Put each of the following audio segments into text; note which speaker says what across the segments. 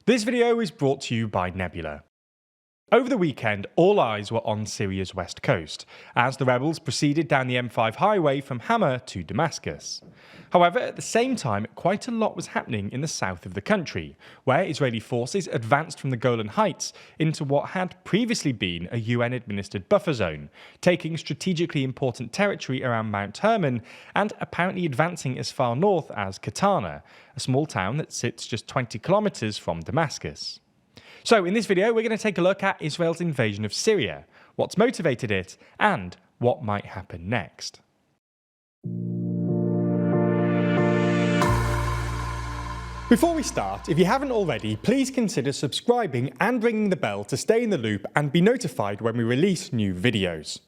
Speaker 1: This video is brought to you by Nebula. Over the weekend, all eyes were on Syria's west coast, as the rebels proceeded down the M5 highway from Hama to Damascus. However, at the same time, quite a lot was happening in the south of the country, where Israeli forces advanced from the Golan Heights into what had previously been a UN-administered buffer zone, taking strategically important territory around Mount Hermon and apparently advancing as far north as Katana, a small town that sits just 20 kilometers from Damascus. So in this video, we're going to take a look at Israel's invasion of Syria, what's motivated it, and what might happen next. Before we start, if you haven't already, please consider subscribing and ringing the bell to stay in the loop and be notified when we release new videos.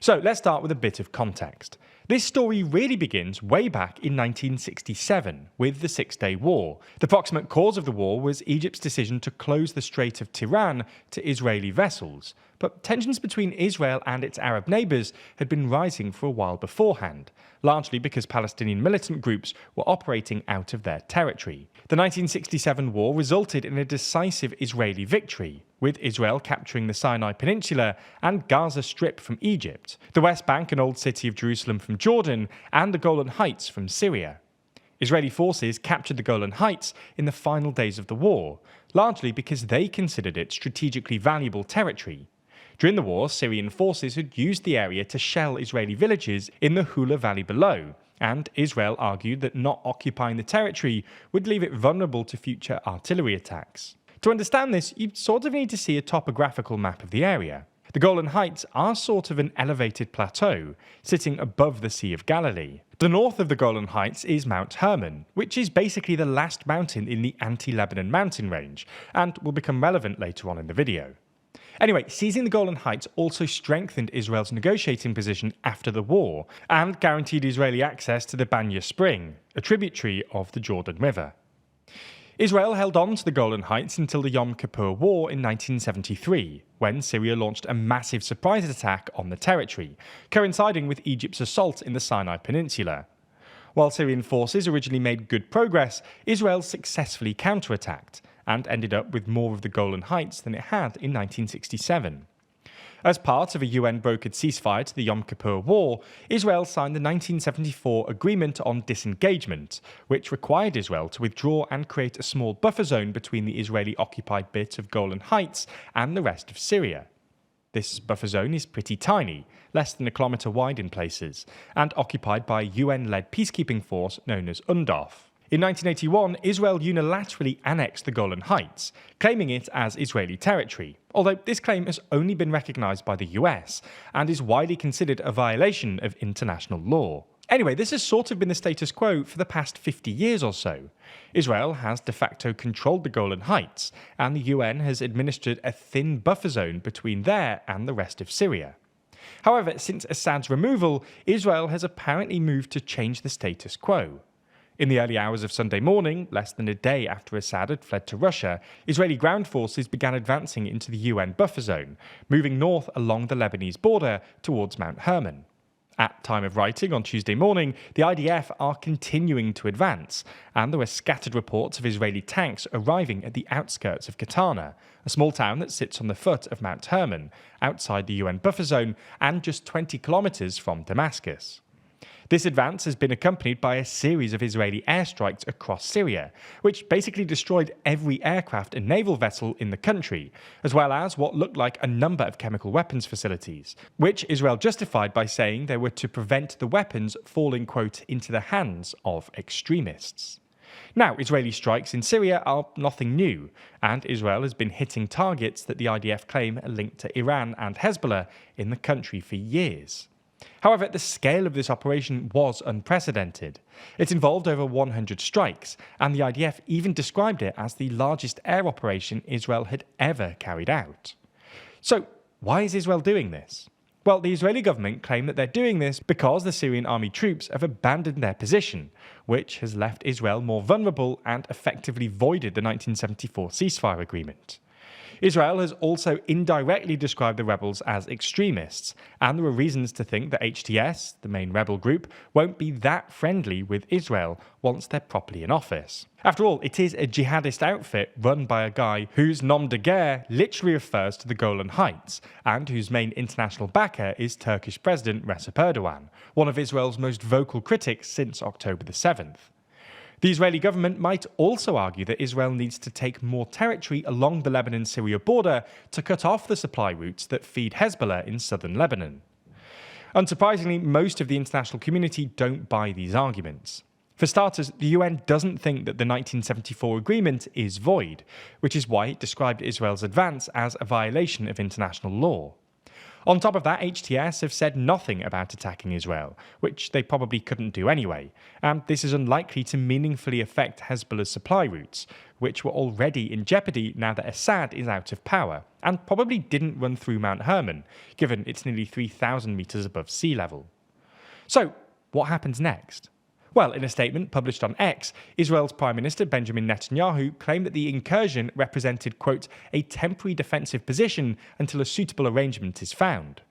Speaker 1: So let's start with a bit of context. This story really begins way back in 1967 with the Six-Day War. The proximate cause of the war was Egypt's decision to close the Strait of Tiran to Israeli vessels, but tensions between Israel and its Arab neighbours had been rising for a while beforehand, largely because Palestinian militant groups were operating out of their territory. The 1967 war resulted in a decisive Israeli victory, with Israel capturing the Sinai Peninsula and Gaza Strip from Egypt, the West Bank and Old City of Jerusalem from Jordan, and the Golan Heights from Syria. Israeli forces captured the Golan Heights in the final days of the war, largely because they considered it strategically valuable territory. During the war, Syrian forces had used the area to shell Israeli villages in the Hula Valley below, and Israel argued that not occupying the territory would leave it vulnerable to future artillery attacks. To understand this, you sort of need to see a topographical map of the area. The Golan Heights are sort of an elevated plateau, sitting above the Sea of Galilee. The north of the Golan Heights is Mount Hermon, which is basically the last mountain in the anti-Lebanon mountain range, and will become relevant later on in the video. Anyway, seizing the Golan Heights also strengthened Israel's negotiating position after the war, and guaranteed Israeli access to the Banya Spring, a tributary of the Jordan River. Israel held on to the Golan Heights until the Yom Kippur War in 1973, when Syria launched a massive surprise attack on the territory, coinciding with Egypt's assault in the Sinai Peninsula. While Syrian forces originally made good progress, Israel successfully counterattacked, and ended up with more of the Golan Heights than it had in 1967. As part of a UN-brokered ceasefire to the Yom Kippur War, Israel signed the 1974 Agreement on Disengagement, which required Israel to withdraw and create a small buffer zone between the Israeli-occupied bit of Golan Heights and the rest of Syria. This buffer zone is pretty tiny, less than a kilometre wide in places, and occupied by a UN-led peacekeeping force known as UNDOF. In 1981, Israel unilaterally annexed the Golan Heights, claiming it as Israeli territory, although this claim has only been recognised by the US and is widely considered a violation of international law. Anyway, this has sort of been the status quo for the past 50 years or so. Israel has de facto controlled the Golan Heights, and the UN has administered a thin buffer zone between there and the rest of Syria. However, since Assad's removal, Israel has apparently moved to change the status quo. In the early hours of Sunday morning, less than a day after Assad had fled to Russia, Israeli ground forces began advancing into the UN buffer zone, moving north along the Lebanese border towards Mount Hermon. At time of writing on Tuesday morning, the IDF are continuing to advance, and there were scattered reports of Israeli tanks arriving at the outskirts of Katana, a small town that sits on the foot of Mount Hermon, outside the UN buffer zone and just 20 kilometers from Damascus. This advance has been accompanied by a series of Israeli airstrikes across Syria, which basically destroyed every aircraft and naval vessel in the country, as well as what looked like a number of chemical weapons facilities, which Israel justified by saying they were to prevent the weapons falling, quote, into the hands of extremists. Now, Israeli strikes in Syria are nothing new, and Israel has been hitting targets that the IDF claim are linked to Iran and Hezbollah in the country for years. However, the scale of this operation was unprecedented. It involved over 100 strikes, and the IDF even described it as the largest air operation Israel had ever carried out. So, why is Israel doing this? Well, the Israeli government claim that they're doing this because the Syrian army troops have abandoned their position, which has left Israel more vulnerable and effectively voided the 1974 ceasefire agreement. Israel has also indirectly described the rebels as extremists, and there are reasons to think that HTS, the main rebel group, won't be that friendly with Israel once they're properly in office. After all, it is a jihadist outfit run by a guy whose nom de guerre literally refers to the Golan Heights, and whose main international backer is Turkish President Recep Erdogan, one of Israel's most vocal critics since October the 7th. The Israeli government might also argue that Israel needs to take more territory along the Lebanon-Syria border to cut off the supply routes that feed Hezbollah in southern Lebanon. Unsurprisingly, most of the international community don't buy these arguments. For starters, the UN doesn't think that the 1974 agreement is void, which is why it described Israel's advance as a violation of international law. On top of that, HTS have said nothing about attacking Israel, which they probably couldn't do anyway, and this is unlikely to meaningfully affect Hezbollah's supply routes, which were already in jeopardy now that Assad is out of power, and probably didn't run through Mount Hermon, given it's nearly 3,000 metres above sea level. So, what happens next? Well, in a statement published on X, Israel's Prime Minister Benjamin Netanyahu claimed that the incursion represented, quote, a temporary defensive position until a suitable arrangement is found.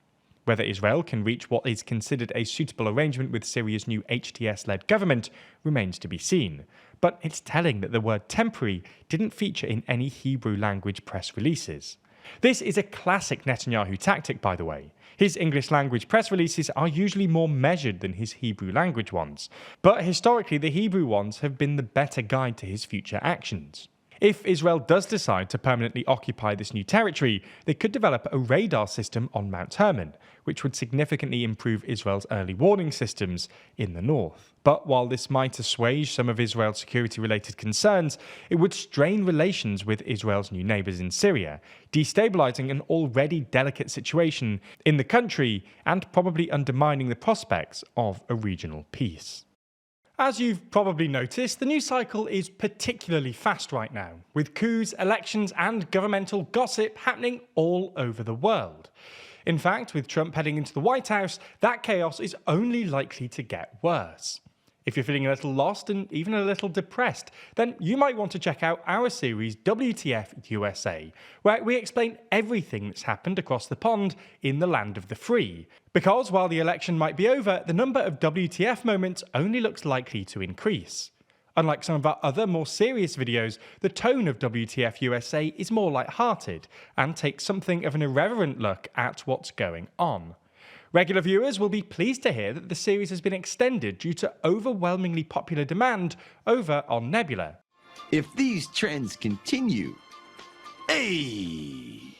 Speaker 1: Whether Israel can reach what is considered a suitable arrangement with Syria's new HTS-led government remains to be seen. But it's telling that the word temporary didn't feature in any Hebrew language press releases. This is a classic Netanyahu tactic, by the way. His English language press releases are usually more measured than his Hebrew language ones, but historically the Hebrew ones have been the better guide to his future actions. If Israel does decide to permanently occupy this new territory, they could develop a radar system on Mount Hermon, which would significantly improve Israel's early warning systems in the north. But while this might assuage some of Israel's security-related concerns, it would strain relations with Israel's new neighbours in Syria, destabilising an already delicate situation in the country and probably undermining the prospects of a regional peace. As you've probably noticed, the news cycle is particularly fast right now, with coups, elections and governmental gossip happening all over the world. In fact, with Trump heading into the White House, that chaos is only likely to get worse. If you're feeling a little lost and even a little depressed, then you might want to check out our series WTF USA, where we explain everything that's happened across the pond in the land of the free. Because while the election might be over, the number of WTF moments only looks likely to increase. Unlike some of our other more serious videos, the tone of WTF USA is more light-hearted and takes something of an irreverent look at what's going on. Regular viewers will be pleased to hear that the series has been extended due to overwhelmingly popular demand over on Nebula.
Speaker 2: If these trends continue, hey!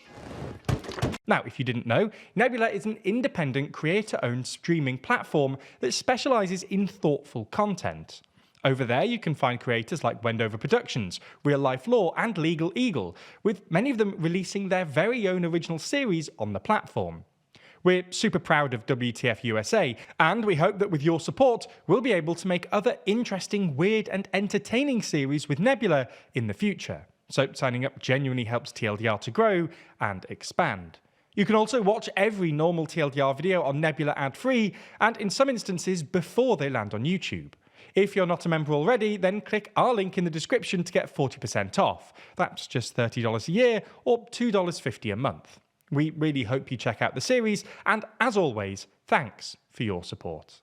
Speaker 1: Now, if you didn't know, Nebula is an independent creator-owned streaming platform that specialises in thoughtful content. Over there you can find creators like Wendover Productions, Real Life Law and Legal Eagle, with many of them releasing their very own original series on the platform. We're super proud of WTF USA, and we hope that with your support, we'll be able to make other interesting, weird and entertaining series with Nebula in the future. So signing up genuinely helps TLDR to grow and expand. You can also watch every normal TLDR video on Nebula ad-free, and in some instances before they land on YouTube. If you're not a member already, then click our link in the description to get 40% off. That's just $30 a year or $2.50 a month. We really hope you check out the series, and as always, thanks for your support.